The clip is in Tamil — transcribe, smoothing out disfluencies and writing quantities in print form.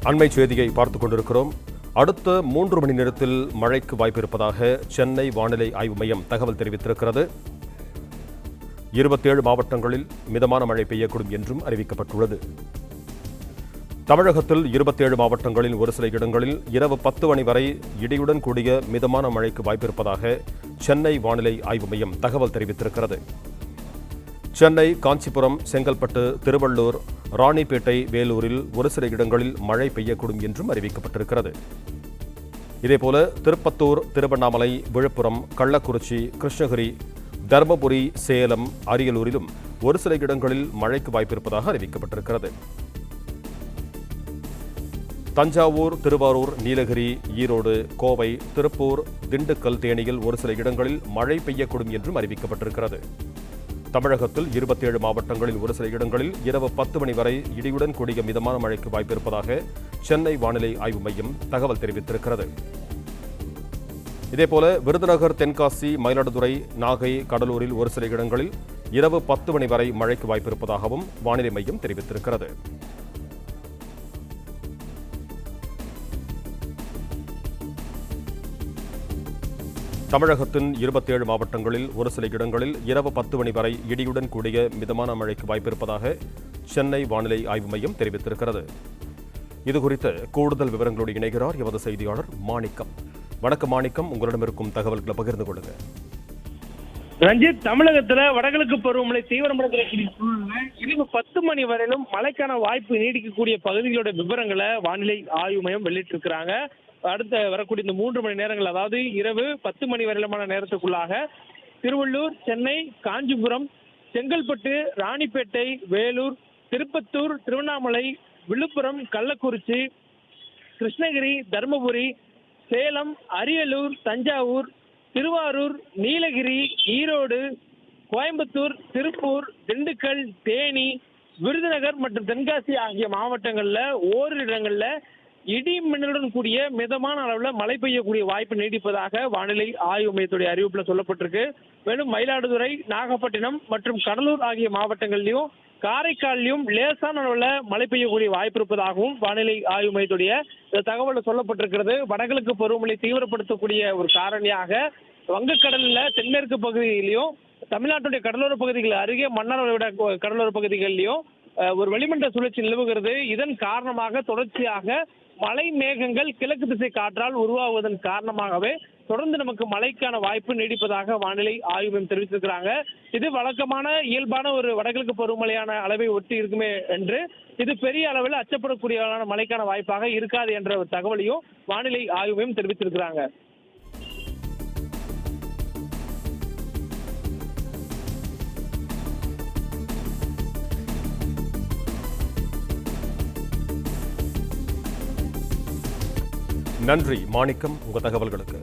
அண்மை செய்தியை பார்த்துக் கொண்டிருக்கிறோம். அடுத்த 3 மணி நேரத்தில் மழைக்கு வாய்ப்பு இருப்பதாக சென்னை வானிலை ஆய்வு மையம் தகவல் தெரிவித்திருக்கிறது. 27 மாவட்டங்களில் மிதமான மழை பெய்யக்கூடும் என்றும் அறிவிக்கப்பட்டுள்ளது. தமிழகத்தில் 27 மாவட்டங்களில் ஒரு சில இடங்களில் இரவு 10 மணி வரை இடியுடன் கூடிய மிதமான மழைக்கு வாய்ப்பிருப்பதாக சென்னை வானிலை ஆய்வு மையம் தகவல் தெரிவித்திருக்கிறது. சென்னை, காஞ்சிபுரம், செங்கல்பட்டு, திருவள்ளூர், ராணிப்பேட்டை, வேலூரில் ஒரு சில இடங்களில் மழை பெய்யக்கூடும் என்றும் அறிவிக்கப்பட்டிருக்கிறது. இதேபோல திருப்பத்தூர், திருவண்ணாமலை, விழுப்புரம், கள்ளக்குறிச்சி, கிருஷ்ணகிரி, தர்மபுரி, சேலம், அரியலூரிலும் ஒரு சில இடங்களில் மழைக்கு வாய்ப்பிருப்பதாக அறிவிக்கப்பட்டிருக்கிறது. தஞ்சாவூர், திருவாரூர், நீலகிரி, ஈரோடு, கோவை, திருப்பூர், திண்டுக்கல், தேனியில் ஒரு சில இடங்களில் மழை பெய்யக்கூடும் என்றும் அறிவிக்கப்பட்டிருக்கிறது. தமிழகத்தில் 27 மாவட்டங்களில் ஒரு சில இடங்களில் இரவு 10 மணி வரை இடியுடன் கூடிய மிதமான மழைக்கு வாய்ப்பிருப்பதாக சென்னை வானிலை ஆய்வு மையம் தகவல் தெரிவித்திருக்கிறது. இதேபோல விருதுநகர், தென்காசி, மயிலாடுதுறை, நாகை, கடலூரில் ஒரு சில இடங்களில் இரவு 10 மணி வரை மழைக்கு வாய்ப்பிருப்பதாகவும் வானிலை மையம் தெரிவித்திருக்கிறது. தமிழகத்தின் 27 மாவட்டங்களில் ஒரு சில இடங்களில் இரவு 10 மணி வரை இடியுடன் கூடிய மிதமான மழைக்கு வாய்ப்பிருப்பதாக சென்னை வானிலை ஆய்வு மையம் தெரிவித்திருக்கிறது. இதுகுறித்த கூடுதல் விவரங்களோடு இணைகிறார் எமது செய்தியாளர் மாணிக்கம். வணக்கம் மாணிக்கம், உங்களிடம் இருக்கும் தகவல்களை பகிர்ந்து கொள்ளுங்க. ரஞ்சித், தமிழகத்துல வடகிழக்கு பருவமழை தீவிரமடைந்திருக்கிற சூழ்நிலை இரவு 10 மணி வரையிலும் மழைக்கான வாய்ப்பு நீடிக்கக்கூடிய பகுதிகளோட விவரங்களை வானிலை ஆய்வு மையம் வெளியிட்டிருக்கிறாங்க. அடுத்த வரக்கூடிய இந்த 3 மணி நேரங்கள், அதாவது இரவு 10 மணி வரையிலுமான நேரத்துக்குள்ளாக திருவள்ளூர், சென்னை, காஞ்சிபுரம், செங்கல்பட்டு, ராணிப்பேட்டை, வேலூர், திருப்பத்தூர், திருவண்ணாமலை, விழுப்புரம், கள்ளக்குறிச்சி, கிருஷ்ணகிரி, தர்மபுரி, சேலம், அரியலூர், தஞ்சாவூர், திருவாரூர், நீலகிரி, ஈரோடு, கோயம்புத்தூர், திருப்பூர், திண்டுக்கல், தேனி, விருதுநகர் மற்றும் தென்காசி ஆகிய மாவட்டங்கள்ல ஓரிரு இடங்கள்ல இடி மின்னலுடன் கூடிய மிதமான அளவில் மழை பெய்யக்கூடிய வாய்ப்பு நீடிப்பதாக வானிலை ஆய்வு மையத்துடைய அறிவிப்புல சொல்லப்பட்டிருக்கு. மேலும் மயிலாடுதுறை, நாகப்பட்டினம் மற்றும் கடலூர் ஆகிய மாவட்டங்களிலும் காரைக்காலிலும் லேசான அளவில் மழை பெய்யக்கூடிய வாய்ப்பு இருப்பதாகவும் வானிலை ஆய்வு மையத்துடைய தகவல் சொல்லப்பட்டிருக்கிறது. வடகிழக்கு பருவமழை தீவிரப்படுத்தக்கூடிய ஒரு காரணியாக வங்கக்கடல்ல தென்மேற்கு பகுதியிலையும் தமிழ்நாட்டுடைய கடலோர பகுதிகள் அருகே மன்னார் விட கடலோர பகுதிகளிலும் ஒரு வளிமண்டல சுழற்சி நிலவுகிறது. இதன் காரணமாக தொடர்ச்சியாக மழை மேகங்கள் கிழக்கு திசை காற்றால் உருவாகுவதன் காரணமாகவே தொடர்ந்து நமக்கு மழைக்கான வாய்ப்பு நீடிப்பதாக வானிலை ஆய்வு மையம் தெரிவித்திருக்கிறாங்க. இது வழக்கமான இயல்பான ஒரு வடகிழக்கு பருவமழையான அளவை ஒட்டி இருக்குமே என்று, இது பெரிய அளவில் அச்சப்படக்கூடிய மழைக்கான வாய்ப்பாக இருக்காது என்ற ஒரு தகவலையும் வானிலை ஆய்வு மையம் தெரிவித்திருக்கிறாங்க. நன்றி மாணிக்கம், உங்கள் தகவல்களுக்கு.